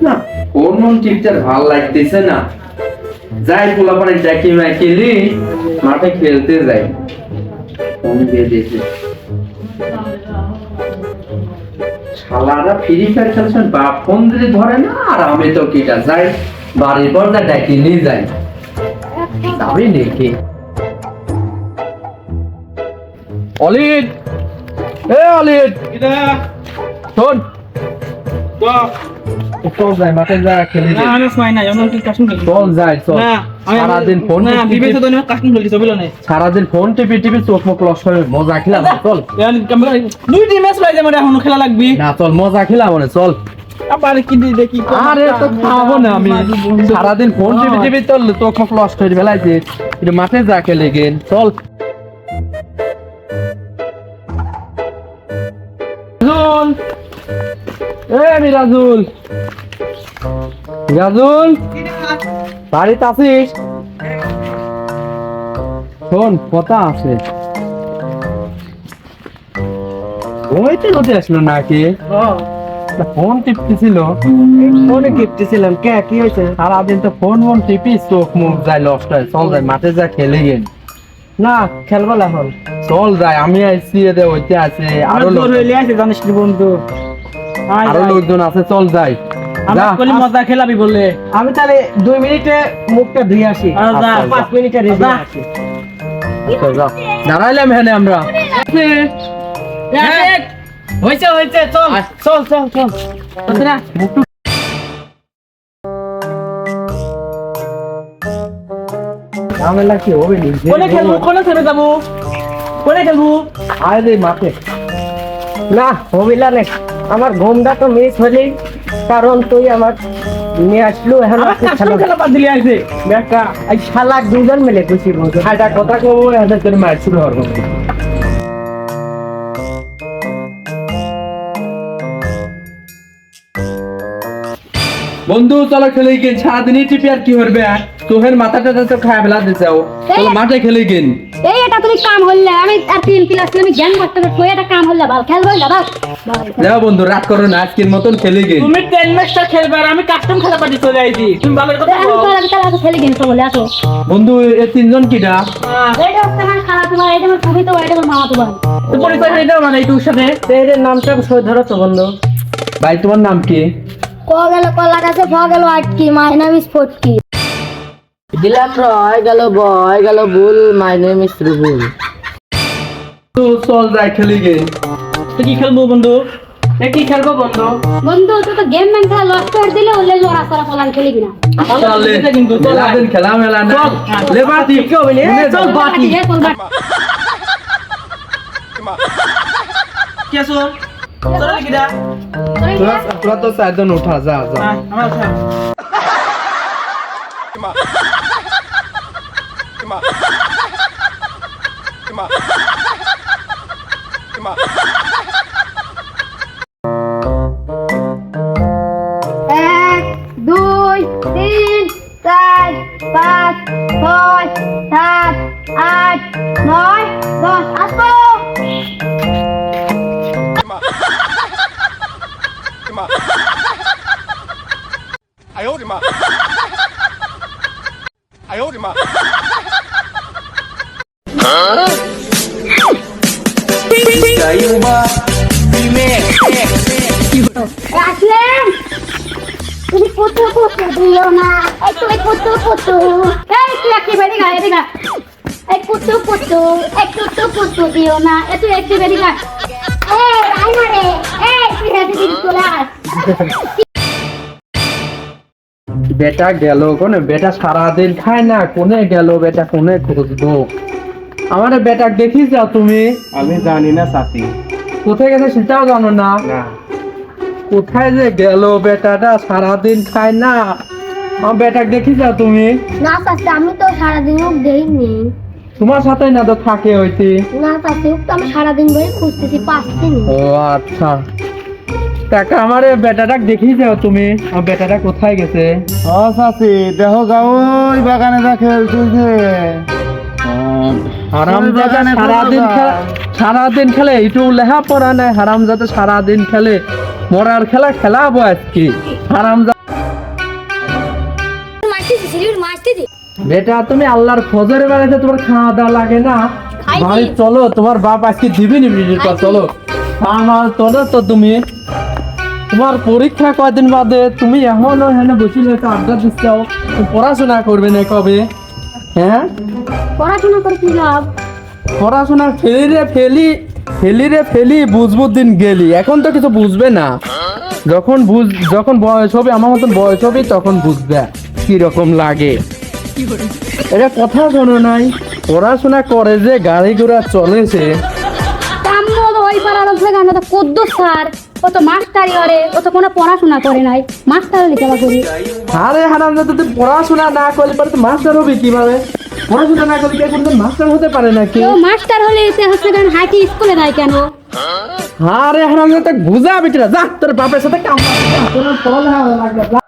না ওর মন টিপটার ভালো লাগতেছে না, যাই পোলাপানে ডাকি মাইকেলি মাঠে খেলতে যাই। ফোন দিয়ে দিয়েছে শালারা, ফ্রি ফায়ার খেলছেন, বাপ ফোন দিলে ধরে না, আর আমি তো কিটা যাই বাড়ির পর না ডাকি নিয়ে যাই যাবি নাকি। অলিদ, এ অলিদ, শোন চল যাই মাঠে যা খেলি। না আমি সময় নাই, আমরা কি কাস্টম খেলি। চল যাই চল। না সারাদিন ফোন না বিবেচ তো না কাস্টম খেলি সবিল না। সারাদিন ফোন টিপি টিপি চোখ মুখ লস করে মজা খেলাম চল। দুইটি ম্যাচ লাইছে মানে এখন খেলা লাগবে না চল মজা খেলাম মানে চল। আবার কি দি দেখি। আরে তো খাবো না আমি, সারাদিন ফোন টিপি টিপি চল চোখ মুখ লস করে ফেলাইছে, একটু মাঠে যা খেলে গেন চল। রাজুল, এ আমি রাজুল, রাজুল বাড়িতে আছিস? শোন কথা আছে। ওইতে কোথায় আসলো নাকি? ফোন টিপতেছিল। ফোনে গিফটেছিলাম কে কি হয়েছে? সারাদিন তো ফোন ফোন টিপি চোখ মুখ যায় লস হয়। চল যাই মাঠে যা খেলে গেন। না খেলবো না এখন। চল যাই, আমি আইসি এদের ওইতে আছে, আরো লোক আছে জানিস কি বন্ধু, আরো লোকজন আছে, চল যাই। আমরা কলি মজা খেলাবি বলে। আমি তাহলে 2 মিনিটে মুখটা ধুই আসি। 5 মিনিটে রেডি আছি। দাঁড়াইলাম এখানে আমরা। হইছে হইছে চল চল চল চল। তোরা ঝামেলা কি হবে নি? কোনে খেলবো, কোনে ছেড়ে যাবো, কোনে খেলবো? আয় রে মাঠে। না হবিলা নে, আমার ঘুমটা তো মিস হলি, কারণ তুই আমার নিয়ে আসলো এখন খেলা বাদ দিলি আইছে বেটা। এই শালা দুজন মিলে খুশি বলছো। এটা কথা কবো এটা তোর মার শুরু হবে। বন্ধু চলো খেলে গেন, সারাদিনই টিপি আর কি করবে, তোহের মাথাটা তো খায় ফেলা দিতে চাও, চলো মাঠে খেলে গেন। এই এটা তুমি কাম হইলে আমি আর 3 ক্লাস আমি জ্ঞান করতে কই এটা কাম হইলে ভালো খেলবো না বাস। যাও বন্ধু রাত করো না, আজকের মতন খেলে গেন। তুমি 10 ম্যাচটা খেলবে আর আমি কাস্টম খেলা পাটি চলে আইছি। তুমি ভালো কথা আমি বলো। তো আমি খেলা খেলে গেম তো বলে আসো। বন্ধু এই তিনজন কিডা? এইটা হচ্ছে আমার খালা তোমার, এইটা আমার খুবই তো, এইটা আমার মামা তো ভাই। তো পরিচয় হাই দাও মানে তোর সাথে। এর নামটা সই ধরো তো বন্ধু। ভাই তোমার নাম কি? ক গেল কলা গাছে ভ গেল আটকি, মাই নাম ইজ ফটকি। দিলাম রয় গেল বয় গেল বুল, মাই নেম ইজ রুবুল। তো চল যাই খেলে গেন। তো কি খেলবো বন্ধু? কি খেলবো বন্ধু? বন্ধু তুই তো গেম ম্যান খেলা লস করে দিলে ওলে লড়া করা পলান খেলিবি না। চলে কিন্তু সারাদিন খেলা মেলা না, লেবাতি কি হবে রে? চল বাকি। চল বাকি। কি আছো? চল কিডা? তোরা তো চারজন উঠা, যা যা। আমার আছে। এক, দুই, তিন, চার, পাঁচ, ছয়, সাত, আট, নয়, 10 আসো। আসলেন তুমি পুতু পুতু দিও না, এই তুমি পুতু পুতু, এই তুই একেবারে গায়ে দিগা, এই পুতু পুতু, এই পুতু পুতু দিও না, এই তুই একেবারে গা, এই আই মারে, এই তুই হেঁটে দিবি চলে আস। বেটা গেল কোনে? বেটা সারাদিন খায় না, কোনে গেল বেটা? কোনে খুঁজবো? আমার বেটা দেখি যাও তুমি? আমি জানি না সাথী। কোথায় গেছে সেটাও জানো না? কোথায় যে গেল বেটাটা? সারাদিন খায় না, আমার বেটা দেখি যাও তুমি? না চাচি আমি তো সারাদিন ওক দেইনি। তোমার সাথে না তো থাকে হইতে? না চাচি ওক তো আমি সারাদিন ধরে খুঁজতেছি, পাচ্ছি না। ও আচ্ছা, টাকা আমার বেটাটা দেখি যাও তুমি, আমার বেটাটা কোথায় গেছে? ও সাথী দেহ যাও ওই বাগানে যা খেলতেছে। হারামজাদা সারাদিন খেলে, একটু লেখা পড়া নাই, হারামজাদা সারাদিন খেলে, মরার খেলা খেলাবো আজকে। হারামজাদা। বেটা তুমি আল্লাহর ফজরের বেলাতে তোমার খাওয়া দাওয়া লাগে না? খাইছি। ভাই চলো, তোমার বাপ আজকে দিবি নি বিড়ির পর, খাইছি। চলো আমার চলো তো। তুমি তোমার পরীক্ষা কয়দিন বাদে, তুমি এখনো এখানে বসে রয়েছো আড্ডা দিচ্ছ, তুমি পড়াশোনা করবে না কবে? হ্যাঁ, পড়াশোনা করে কি লাভ? পড়াশোনা ফেলি রে ফেলি বুঝবো দিন গেলি, এখন তো কিছু বুঝবে না। যখন বয়স হবে, আমার মতন বয়স হবে, তখন বুঝবে কি রকম লাগে। এটা কথা শোনো নাই, পড়াশোনা করে যে গাড়ি ঘোড়া চলেছে। কাম্য ওই পাড়ার লোক আমরা তো কদ্দ স্যার, ও তো মাস্টারি করে, ও তো কোনো পড়াশোনা করে নাই, মাস্টার লেখাপড়া করি। আরে হারামজাদা, তুই পড়াশোনা না করলে পরে তো মাস্টার হবে কিভাবে? পড়াশোনা না করলে কেউ কোনো মাস্টার হতে পারে নাকি? কেউ মাস্টার হলে এতে হচ্ছে কেন হাইটি স্কুলে যায় কেন? আরে হারামজাদা, বুঝাবি কিনা? যা তোর বাপের সাথে কাম, তোর পড়ালেখা লাগবে।